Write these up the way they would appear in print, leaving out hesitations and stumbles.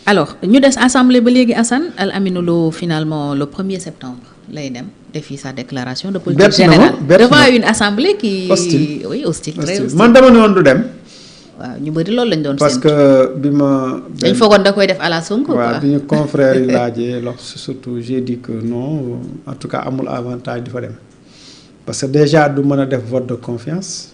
alors ñu des assemblée ba léegi Assane Al Amine Lo finalement le 1er septembre lay dem defi sa déclaration de politique générale devant une assemblée qui hostile. Oui, hostile, très hostile. man dama ne woon du dem. waaw ñu bëri loolu lañ doon parce que bi ma. dañ foogoon da koy def à la Sonko quoi. waaw bi ñu confrères yi laajee surtout j'ai dit que non en tout cas amul avantage di fa dem parce que déjà du mën a def vote de confiance.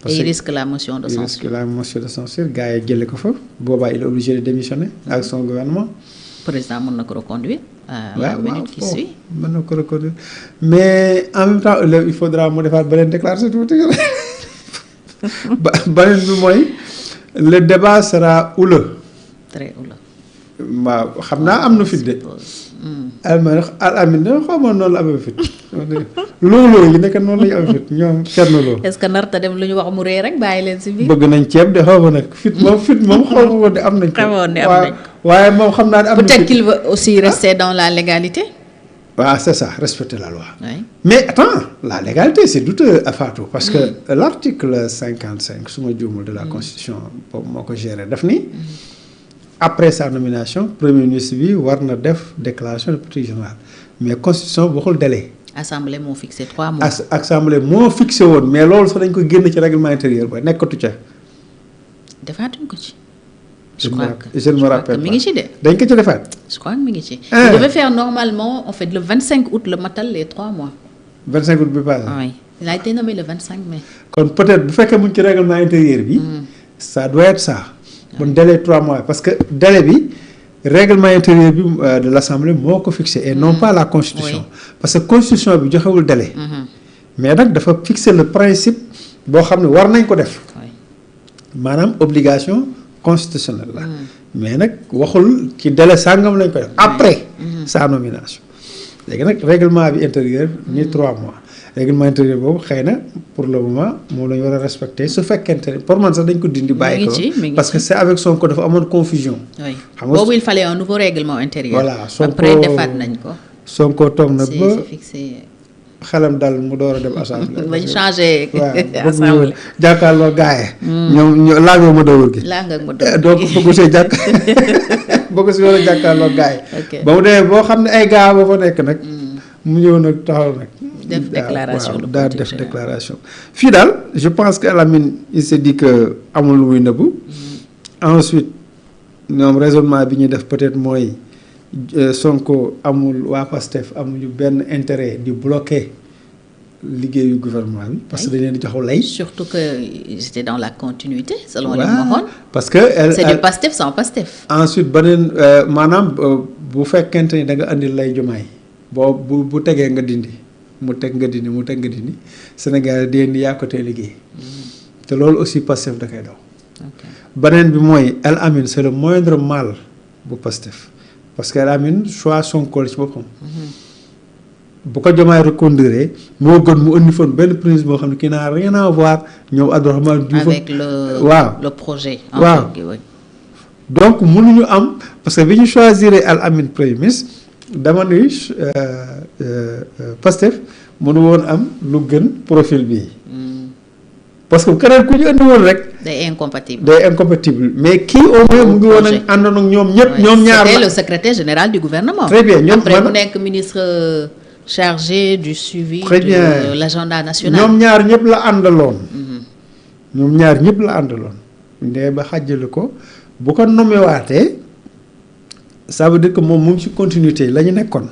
Et il risque la motion de censure. Il risque la motion de censure gars yi jëlee ko fa boobaa il est obligé de démissionner avec son gouvernement. président mën na ko reconduire. la minute qui suit mën na ko reconduire mais en même temps il faudra mu defaat beneen déclaration tuuti. beneen bi mooy le débat sera houleux. très houleux. waaw xam naa am na fit de. Al Amine xaw ma noonu la amee fit. looloo yi nekk noonu la ñu amee fit ñoom kenn loo. est-ce que narta dem lu ñu wax mu ree rek bàyyi leen si biir. bëgg nañ ceeb de xaw ma nag fit moom xaw ma woon de am nañ ko. xamoon ne am nañ ko waaye moom xam naa ne am na. peut-être qu'il veut aussi rester dans la légalité. waaw c'est ça respecter la loi. Oui. Mais attends la légalité c'est douteux à Fatou parce que l'article 55 su ma juumul de la constitution boobu moo ko géré daf ni après sa nomination premier ministre bi war na def déclaration de politique générale mais constitution bi waxul délai. assemblée moo fixé 3 mois. assemblée moo fixé woon mais loolu sax dañ ko génn ci règlement intérieur ba nekkatu ca. defaatuñ ko ci. je ne me rappelle pas mi ngi ci de. dañ ko ci defaat. je crois que mi ngi ci. il devait faire normalement en fait le 25 août le matal les 3 mois. 25 août bi passé. oui il a été nommé le 25 mai. kon peut-être bu fekkee mu ngi ci règlement intérieur bi. ça doit être ça. bon délai 3 mois parce que délai bi règlement intérieur bi de l'Assemblée moo ko fixé et non pas la constitution. parce que constitution bi joxewul délai. mais nag dafa fixer le principe boo xam ne war nañ ko def. maanaam obligation constitutionnelle la. mais nag waxul ci délai sàngam lañ ko def après sa nomination. léegi nag règlement bi intérieur ni 3 mois règlement intérieur boobu xëy na pour le moment moom la ñu war a respecter su fekkente ne pour man sax dañ ko dindi bàyyi ko parce que c'est avec Sonko dafa amoon confusion. oui xam nga boobu il fallait un nouveau règlement intérieur. voilà Sonko après defaat nañ ko. Sonko toog na ba c'est fixé. xelam dal mu door a dem assemblée. bañ changé. waaw assemblée jàkkaarloo gaaye. ñoom laangoo ma dawul gi. laangoo ma dawul gi donc bëggu see jàkk bëggu si war a jàkkaarloo gaaye. ba mu demee boo xam ne ay gaa ba fa nekk nag. mu ñëw nag taxaw nag. def déclaration de daal def déclaration. fii daal je pense que Lamine il s'est dit que amul lu muy nëbbu. ensuite ñoom raisonnement bi ñuy def peut-être mooy Sonko amul waa PASTEF amuñu benn intérêt di bloquer liggéeyu gouvernement bi. parce que dañ leen di joxu lay. surtout que c'était dans la continuité. selon li mu waxoon. parce que c'est du PASTEF sans PASTEF. ensuite beneen maanaam bu fekkente ni da nga andi lay jumaay boo bu tegee nga dindi mu teg nga dindi mu teg nga dindi Sénégal di yaa ko tee liggéey te loolu aussi PASTEF da koy daw. beneen bi mooy El Amine c'est le moindre mal bu PASTEF parce que El Amine choix Sonko ci boppam. bu ko Diomaye reconduire moo gën mu indi foon benn président boo xam ne qui n'a rien à voir ñoom Abdourahmane Diouf avec le projet. waaw donc mënuñu am parce que bi ñu choisir El Amine premier ministre dama ni Pastef mënu woon am lu gën profil bii. parce que keneen ku ñu indi woon rek. day incompatible mais kii au moins mu ngi woon ak àndoon ak ñoom ñëpp. ñoom ñaar c'était le secrétaire général du gouvernement. très bien ñoom après mu nekk ministre chargé du suivi. très bien de l'agenda national. ñoom ñaar ñëpp la àndaloon. ñoom ñaar ñëpp la àndaloon. ndee ba xàjjale ko bu ko nommé waatee ça veut dire que moom mu ngi ci continuité la ñu nekkoon.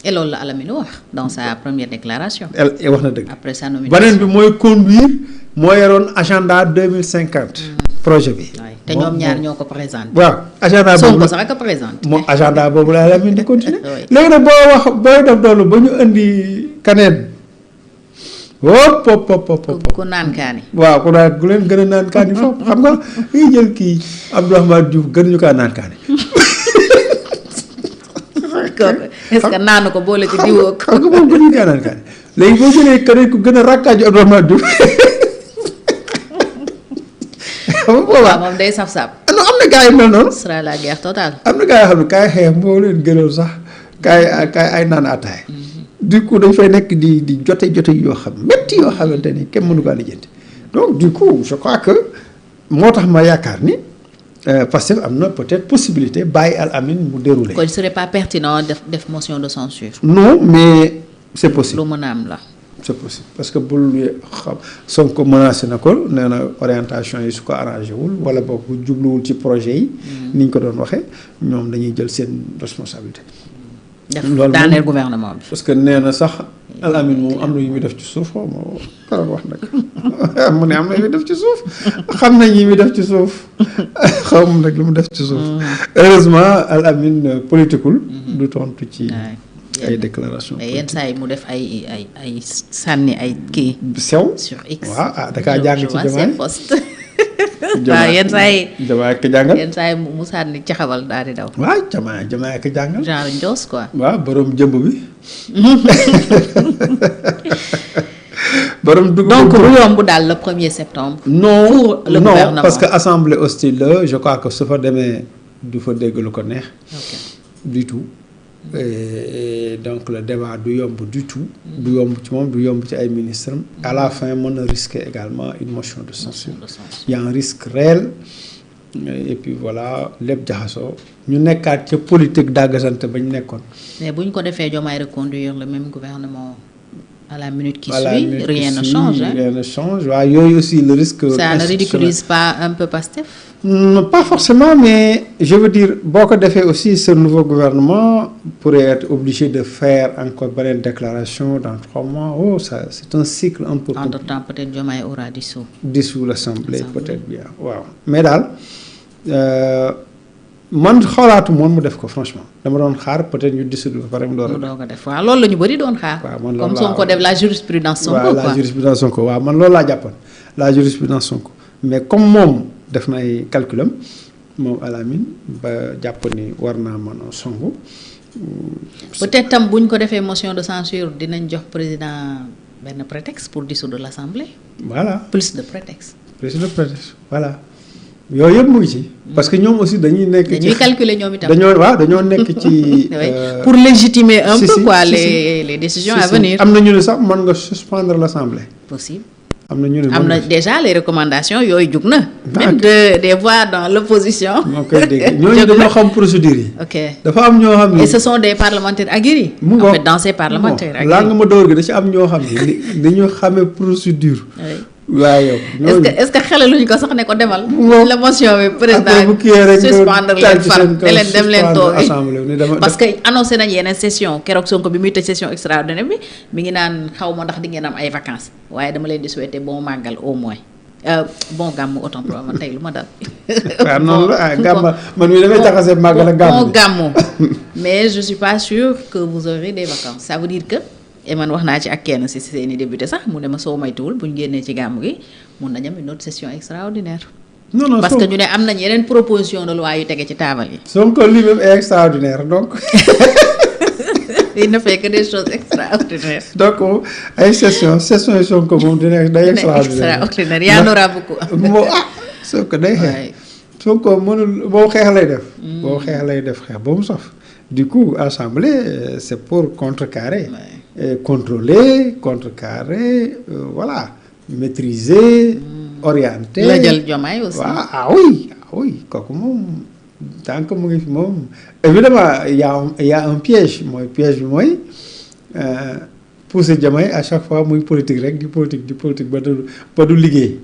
et loolu la Al Amine wax dans sa première déclaration. wax na dëgg. après sa nomination beneen bi mooy conduire moo yoroon agenda 2050. projet bi. te ñoom ñaar ñoo ko présenté. waaw agenda boobu Sonko sax ko présenté. moom agenda boobu la Al Amine di continuer. léegi nag booy def loolu ba ñu indi kaneen. ku naan kaani. waaw ku naan ku leen gën a naan kaani foofu xam nga dañuy jël kii Abdourahmane Diouf gënuñu kaa naan kaani. est-ce que naanu ko boole ci diwoo ko. xam nga moom gënuñu kaa naan kaani léegi boo jëlee keneen ku gën a rakkaaju Abdourahmane Diouf. waaw moom day saf-saf. non am na gars yu mel noonu. ce sera la guerre totale. am na gars yoo xam ne kaay xeex moo leen gënal sax kaay ay naan ataay. du coup dañ fay nekk di jote yoo xam métti yoo xamante ni kenn mënu ko lijjanti donc du coup je crois que moo tax ma yaakaar ni Pastef am na peut-être possibilité bàyyi Al Amine mu dérouler. kon il serait pas pertinent def motion de censure. non mais c'est possible. lu mën a am la. c'est possible parce que bul xam Sonko menacé na ko nee na orientation yi su ko arrangé wul wala boog bu jubluwul ci projet yi. ni ñu ko doon waxee ñoom dañuy jël seen responsabilité. loolu daaneel gouvernement bi. parce que nee na sax Al Amine moom am na yu muy def ci suuf xaw ma karoon wax nag mu ne am na yu muy def ci suuf xam nañ yi muy def ci suuf xaw ma nag lu mu def ci suuf. heureusement Al Amine politikul du tontu ci. ay déclaration mais yenn saa yi mu def ay sànni ay kii. sew sur X. waaw da kaa jàng ci Diomaye waaw yenn saa yi. Diomaye ak jàngal yenn saa yi mu sànni caxabal daal di daw. waaw Diomaye ak jàngal. genre njoos quoi. waaw borom jëmb bi. borom dugub donc bu yomb daal le 1er septembre. non pour le gouvernement parce que assemblée hostile la je crois que su fa demee du fa dégg lu ko neex. du tout. Et donc le débat du yomb du tout. du yomb ci moom du yomb ci ay ministres à la fin mën na risquer également une motion de censure. Il y a un risque réel et puis voilà lépp jaxasoo ñu nekkaat ca politique dàggasante ba ñu nekkoon. mais bu ñu ko defee Diomaye reconduire le même gouvernement à la minute qui suit rien ne change. Rien ne change waaw yooyu aussi le risque. ça ne ridiculise pas un peu Pastef. Non, pas forcément, mais je veux dire, beaucoup de fait aussi, ce nouveau gouvernement pourrait être obligé de faire encore une déclaration dans 3 mois. Oh, ça, c'est un cycle un peu... Entre-temps, peut-être Diomaye aura dissous l'Assemblée, peut-être bien. Wow. Mais là, man xalaatu moon mu def ko franchement dama doon xaar peut-être ñu dissoudre ko pare mu door a def waaw loolu la ñu bëri doon xaar. waaw man comme Sonko def la jurisprudence Sonko quoi. la jurisprudence Sonko waaw man loolu laa jàppoon la jurisprudence Sonko mais comme moom def na ay calculam moom Al Amine ba jàpp ni war naa mën a songu. peut-être tam bu ñu ko defee motion de censure dinañ jox président benn prétexte pour dissoudre l'Assemblée. voilà plus de prétexte. voilà. yooyu yëpp mu ngi ci. parce que ñoom aussi dañuy nekk. dañuy calculer ñoom itam. dañoo nekk ci. pour légitimer un peu quoi les décisions à venir. am na ñu ne sax mën nga suspendre l'Assemblée. possible. am na ñu ne am na déjà les recommandations yooyu jug na. même des voix dans l'opposition. moo koy dégg ñooñu dañoo xam procédure yi. ok dafa am ñoo xam ne. et ce sont des parlementaires aguerris. en fait dans ces parlementaires aguerris. laa nga ma door gi da ci am ñoo xam ne dañoo xamee procédure. waaw yow. est-ce que xelaluñu ko sax ne ko demal. la motion bi président suspendre leen far te leen dem leen toog parce que annoncé nañ yeneen session keroog Sonko bi muy tëj session extraordinaire bi mi ngi naan xaw ma ndax di ngeen am ay vacances waaye dama leen di souhaiter bon màggal au moins bon gàmmu autant pour man tey lu ma dal. waaw noonu la gàmmu man mii damay jaxase màggal ak gàmmu. bon gàmmu mais je suis pas sûre que vous aurez des vacances ça veut dire que. et man wax naa ci ak kenn si seeni député sax mu ne ma soo maytuwul bu ñu génnee ci gàmmu gi mun nañu am une autre session extraordinaire. non parce que ñu ne am nañ yeneen proposition de loi yu tege ci taabal yi. Sonko lui-même est extraordinaire donc. il ne fait que des choses extraordinaires. donc ay session yi Sonko moom day extraordinaire y en aura beaucoup. Sonko day xeex. Sonko mënul boo xeex lay def. boo xeex lay def xeex ba mu saf. du coup assemblée c'est pour contrecarrer. Contrôler, contrecarrer, voilà, maîtriser, orienter. La jël Diomaye aussi. Ah oui, kooku moom tant que mu ngi fi moom évidemment il y a un piège piège bi mooy pousser Diomaye à chaque fois muy politique rek di politique ba du liggéey.